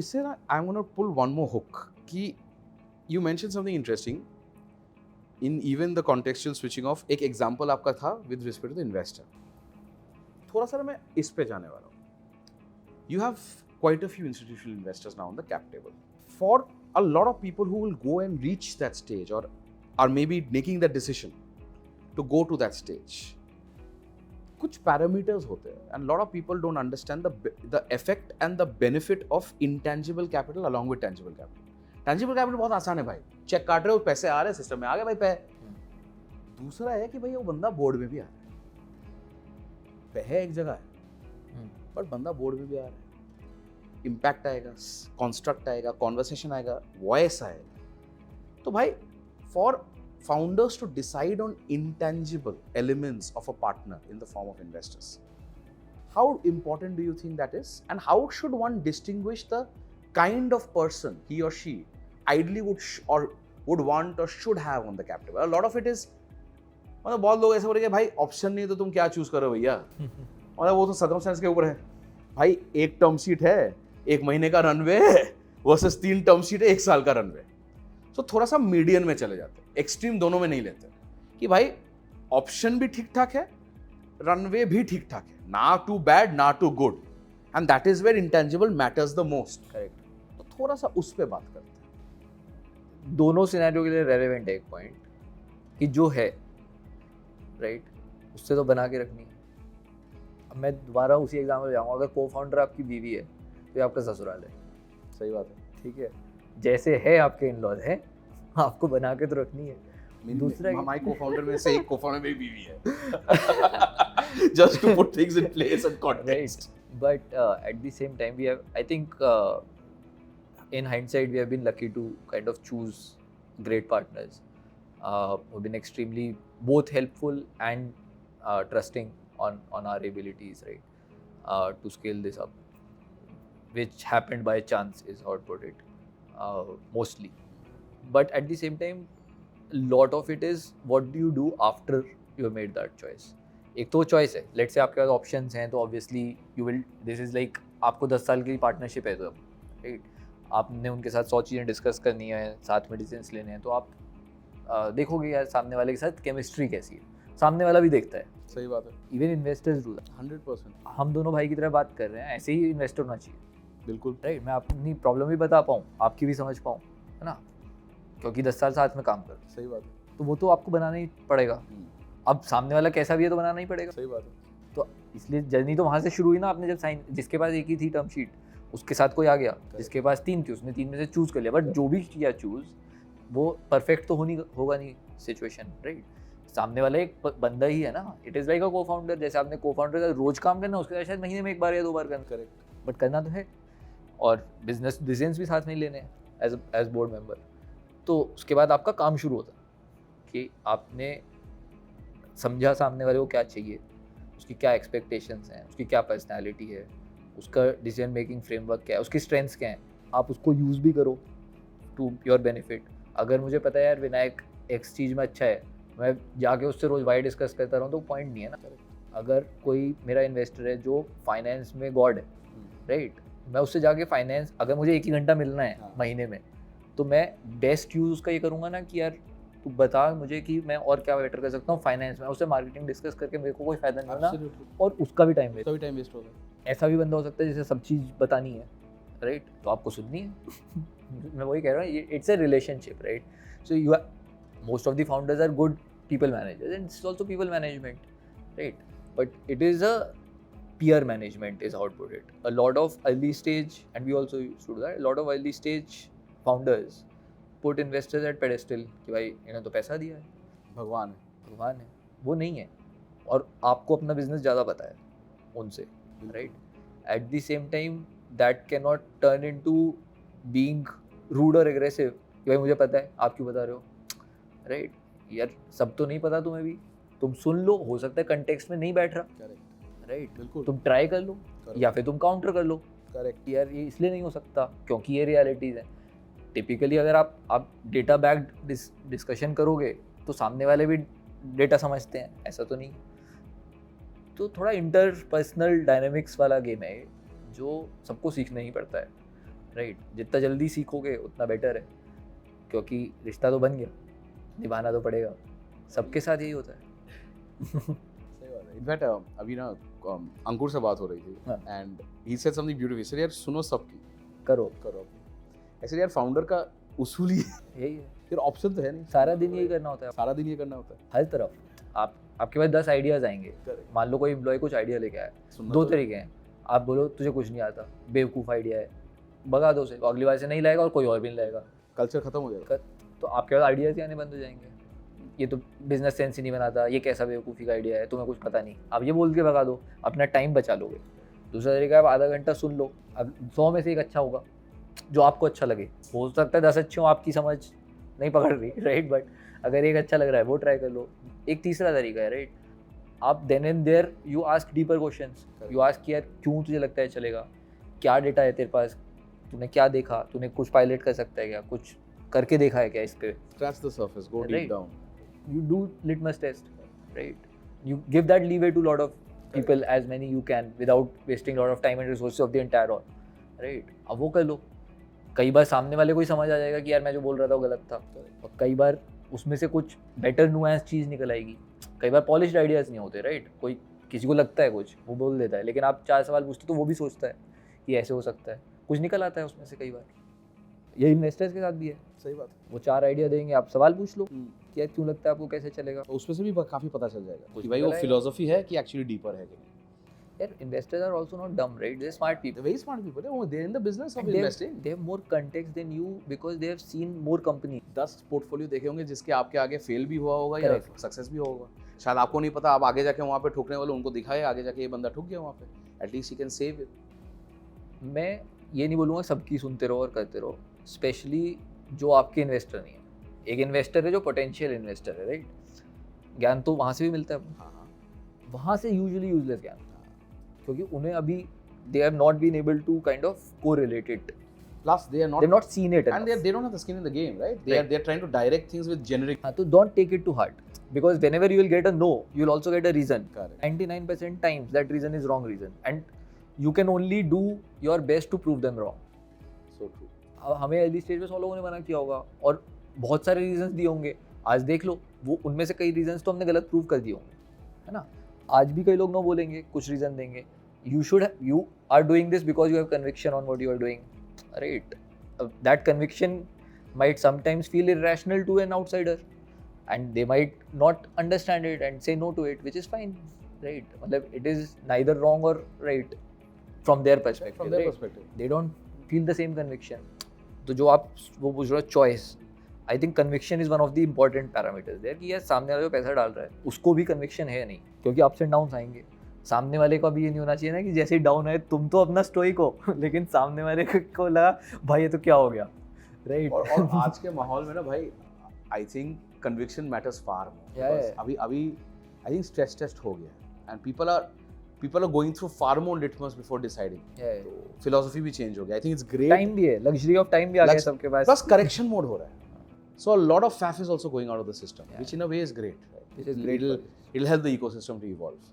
इससे ना I am gonna pull one more hook कि you mention something interesting in even the contextual switching off. एक example आपका था with respect to the investor. थोड़ा सा मैं इस पे जाने वाला हूँ. You have quite a few institutional investors now on the cap table. For a lot of people who will go and reach that stage or are maybe making that decision to go to that stage, कुछ parameters होते हैं and a lot of people don't understand the effect and the benefit of intangible capital along with tangible capital. Tangible capital बहुत आसान है भाई, check काट रहे हो, पैसे आ रहे हैं सिस्टम में, आ गए भाई पैसे. दूसरा है कि भाई वो बंदा बोर्ड में भी आ रहा है, पैसे एक जगह है पर बंदा बोर्ड में भी आ रहा है. इम्पैक्ट आएगा, कॉन्स्ट्रक्ट आएगा, कॉन्वर्सेशन आएगा, वॉइस आएगा. तो भाई for founders to decide on intangible elements of a partner in the form of investors, how important do you think that is, and how should one distinguish the kind of person he or she ideally would want or should have on the cap table? A lot of it is, मतलब बहुत लोग ऐसे बोल रहे हैं भाई option नहीं तो तुम क्या चूज करो भैया, मतलब वो तो सर्कमस्टेंस के ऊपर है. भाई एक टर्म शीट है, एक महीने का रनवे है वर्सेस 3 टर्म शीट है 1 साल का रनवे. तो थोड़ा सा मीडियन में चले जाते हैं, एक्सट्रीम दोनों में नहीं लेते कि भाई ऑप्शन भी ठीक ठाक है, रनवे भी ठीक ठाक है, ना टू बैड ना too good, and that is where intangible matters the most. Correct. तो थोड़ा सा उस पे बात करते हैं. दोनों सिनेरियो के लिए रेलेवेंट है एक पॉइंट कि जो है राइट उससे तो बना के रखनी है. अब मैं दोबारा उसी एग्जाम्पल जाऊँगा, अगर को फाउंडर आपकी बीवी है तो ये आपका ससुराल है. सही बात है. ठीक है, जैसे है आपके इन लॉज है, आपको बना के तो रखनी है. दूसरा हमारे को-फाउंडर में से एक को-फाउंडर मेरी बीवी है. Just to put things in place and context. Right. But at the same time, we have, I think, in hindsight, we have been lucky to kind of choose great partners who've been extremely both helpful and trusting on our abilities, right, to scale this up, which happened by chance is how to put it, mostly. But at the same time, a lot of it is what do you do after you have made that choice. एक तो choice है, let's say आपके पास options हैं तो obviously you will, this is like आपको 10 साल की partnership है तो अब राइट आपने उनके साथ 100 चीज़ें डिस्कस करनी है, साथ में डिसीजंस लेने हैं, तो आप देखोगे यार सामने वाले के साथ केमिस्ट्री कैसी है, सामने वाला भी देखता है. सही बात है. Even investors do that. 100%. हम दोनों भाई की तरह बात कर रहे हैं, ऐसे ही इन्वेस्टर होना चाहिए. बिल्कुल राइट. मैं अपनी प्रॉब्लम भी बता पाऊँ, आपकी भी समझ पाऊँ, है ना, क्योंकि 10 साल साथ में काम कर. सही बात है. तो वो तो आपको बनाना ही पड़ेगा. अब सामने वाला कैसा भी है तो बनाना ही पड़ेगा. सही बात है. तो इसलिए जर्नी तो वहाँ से शुरू हुई ना. आपने जब साइन, जिसके पास एक ही थी टर्म शीट उसके साथ कोई आ गया, जिसके पास 3 थी उसने 3 में से चूज़ कर लिया. बट जो भी किया चूज़ वो परफेक्ट तो होगा नहीं सिचुएशन, राइट. सामने वाला एक बंदा ही है ना. इट इज़ लाइक अ को फाउंडर. जैसे आपने को फाउंडर का रोज काम करना, उसके साथ शायद महीने में 1 बार या 2 बार करना. करेक्ट. बट करना तो है, और बिजनेस डिसीजंस भी साथ में ही लेने हैं एज बोर्ड मेंबर. तो उसके बाद आपका काम शुरू होता है कि आपने समझा सामने वाले को क्या चाहिए, उसकी क्या एक्सपेक्टेशंस हैं, उसकी क्या पर्सनैलिटी है, उसका डिसीजन मेकिंग फ्रेमवर्क क्या है, उसकी स्ट्रेंथ्स क्या हैं. आप उसको यूज़ भी करो टू योर बेनिफिट. अगर मुझे पता है यार विनायक एक्स चीज़ में अच्छा है, मैं जाके उससे रोज़ वाई डिस्कस करता रहूँ तो पॉइंट नहीं है ना. अगर कोई मेरा इन्वेस्टर है जो फाइनेंस में गॉड है, राइट, मैं उससे जाके फाइनेंस, अगर मुझे 1 ही घंटा मिलना है महीने में, तो मैं बेस्ट यूज़ उसका ये करूँगा ना कि यार तू बता मुझे कि मैं और क्या बेटर कर सकता हूँ फाइनेंस में. उससे मार्केटिंग डिस्कस करके मेरे को कोई फ़ायदा नहीं होना, और उसका भी टाइम वेस्ट होगा. ऐसा भी बंदा हो सकता है जिसे सब चीज़ बतानी है, राइट, तो आपको सुननी है. मैं वही कह रहा हूँ, it's a relationship, right. So you are, most of the founders are good people managers and it's also people management, right, but it is a peer management is how to put it. A lot of early stage, and we also used to do that, a lot of early stage founders put investors at pedestal कि भाई इन्हें तो पैसा दिया है, भगवान है. वो नहीं है, और आपको अपना बिजनेस ज़्यादा पता है उनसे, right. At the same time that can not turn into being rude और एग्रेसिव कि भाई मुझे पता है आप क्यों बता रहे हो, राइट. यार सब तो नहीं पता तुम्हें भी, तुम सुन लो, हो सकता है कंटेक्स्ट में नहीं बैठ रहा, राइट. बिल्कुल. तुम ट्राई कर लो या फिर तुम काउंटर कर लो. करेक्ट. यार ये इसलिए नहीं हो सकता क्योंकि ये रियलिटीज़ हैं. टिपिकली अगर आप डेटा बैक्ड डिस्कशन करोगे तो सामने वाले भी डेटा समझते हैं, ऐसा तो नहीं. तो थोड़ा इंटरपर्सनल डायनेमिक्स वाला गेम है जो सबको सीखना ही पड़ता है. राइट, जितना जल्दी सीखोगे उतना बेटर है, क्योंकि रिश्ता तो बन गया, निभाना तो पड़ेगा, सबके साथ यही होता है। सही बात है। इनफैक्ट अभी ना अंकुर से बात हो रही थी हाँ। And he said something beautiful, sir यार सुनो सबकी, करो, करो। ऐसे यार फाउंडर का उसूल ही यही है, फिर ऑप्शन तो है नहीं, सारा दिन यही करना होता है, सारा दिन ये करना होता है। हर तरफ आपके पास 10 आइडियाज आएंगे। Correct. मान लो कोई एम्प्लॉय कुछ आइडिया लेके आया, सुनना दो तो- तरीके हैं, आप बोलो तुझे कुछ नहीं आता, बेवकूफ़ आइडिया है, भगा दो उसे, अगली बार से नहीं लाएगा और कोई और भी नहीं लाएगा, कल्चर खत्म हो जाएगा। तो आपके पास आइडियाज ही आने बंद हो जाएंगे। ये तो बिजनेस सेंस ही नहीं बनाता, ये कैसा बेवकूफ़ी का आइडिया है, तुम्हें कुछ पता नहीं, आप ये बोल के भगा दो, अपना टाइम बचा लोगे। दूसरा तरीका है, आप आधा घंटा सुन लो, अब 100 में से एक अच्छा होगा जो आपको अच्छा लगे, हो सकता है 10 अच्छे हो, आपकी समझ नहीं पकड़ रही, राइट, बट अगर एक अच्छा लग रहा है वो ट्राई कर लो। एक तीसरा तरीका है, राइट, आप then and there you ask deeper questions, you ask यार क्यों तुझे लगता है चलेगा, क्या डेटा है तेरे पास, तूने क्या देखा, तूने कुछ पायलट कर सकता है क्या, कुछ करके देखा है क्या इस पे, Scratch the surface, go deep Right. down. you do litmus test, right, you give that leeway to lot of people, as many you can, without wasting lot of time and resources of the entire all, right, अब वो कर लो। कई बार सामने वाले को ही समझ आ जाएगा कि यार मैं जो बोल रहा था वो गलत था, और कई बार उसमें से कुछ बेटर नुआंस चीज़ निकल आएगी। कई बार पॉलिश्ड आइडियाज़ नहीं होते, राइट, कोई किसी को लगता है कुछ वो बोल देता है, लेकिन आप 4 सवाल पूछते तो वो भी सोचता है कि ऐसे हो सकता है, कुछ निकल आता है उसमें से। कई बार ये इन्वेस्टर्स के साथ भी है, सही बात है। वो 4 आइडिया देंगे, आप सवाल पूछ लो हम्म। कि यार क्यों लगता है आपको, कैसे चलेगा। तो उसमें से भी काफी पता चल जाएगा कुछ कि भाई वो निकल आएगा। फिलोसफी है कि एक्चुअली डीपर है कि नहीं। यार investors are also not dumb, right, they are smart They're people, very smart people. They're in the business of and investing. they have more context than you because they have seen more companies. 10 portfolio देखे होंगे जिसके आपके आगे fail भी हुआ होगा या Correct. Success भी हुआ होगा। शायद आपको नहीं पता, आप आगे जाके वहाँ पे ठोकने वाले उनको दिखाए, आगे जाके ये बंदा ठुक गया वहाँ पे, at least you can save it. मैं ये नहीं बोलूँगा सबकी सुनते रहो और करते रहो, स्पेशली जो आपके इन्वेस्टर नहीं है। एक इन्वेस्टर है जो पोटेंशियल इन्वेस्टर है, राइट, ज्ञान तो वहाँ से भी मिलता है, हाँ हाँ। वहाँ से यूजुअली यूजलेस ज्ञान, क्योंकि उन्हें अभी they have not been able to kind of correlate it, Plus they are they not, have not seen it, and they don't have the skin in the game, right? Right. They're trying to direct things with generic. हाँ, तो don't take it to heart, because whenever you will get a no, you will also get a reason. Correct. 99% times that reason is wrong reason, and you can only do your best to prove them wrong. So true. अब हमें early stage पे 100 लोगों ने मना किया होगा और बहुत सारे रीजंस दिए होंगे, आज देख लो वो उनमें से कई रीजंस तो हमने गलत प्रूव कर दिए होंगे, है ना। आज भी कई लोग नो बोलेंगे, कुछ रीजन देंगे, you are doing this because you have conviction on what you are doing, right. That conviction might sometimes feel irrational to an outsider and they might not understand it and say no to it, which is fine, right, मतलब it is neither wrong or right from their perspective, From their right? perspective. They don't feel the same conviction. तो जो आप वो पूछ रहे हो choice, I think conviction is one of the important parameters there, कि यार सामने वाले जो पैसा डाल रहा है उसको भी कन्विक्शन है नहीं, क्योंकि अप्स एंड डाउन्स आएंगे। सामने वाले को भी ये नहीं होना चाहिए ना कि जैसे ही डाउन है तुम तो अपना स्टोइक हो लेकिन सामने वाले को लगा भाई ये तो क्या हो गया, राइट। और आज के माहौल में ना भाई, I think conviction matters far more. Yeah. अभी आई थिंक स्ट्रेस टेस्ट हो गया and people are going through far more litmus before deciding. तो फिलॉसफी भी चेंज हो गया। I think it's great. Time भी है, लग्जरी ऑफ टाइम भी आ गया Lux- सबके पास, प्लस करेक्शन मोड हो रहा है। So a lot of faff is also going out of the system, Yeah. which in a way is great. Right? Which is great for It'll help the ecosystem to evolve.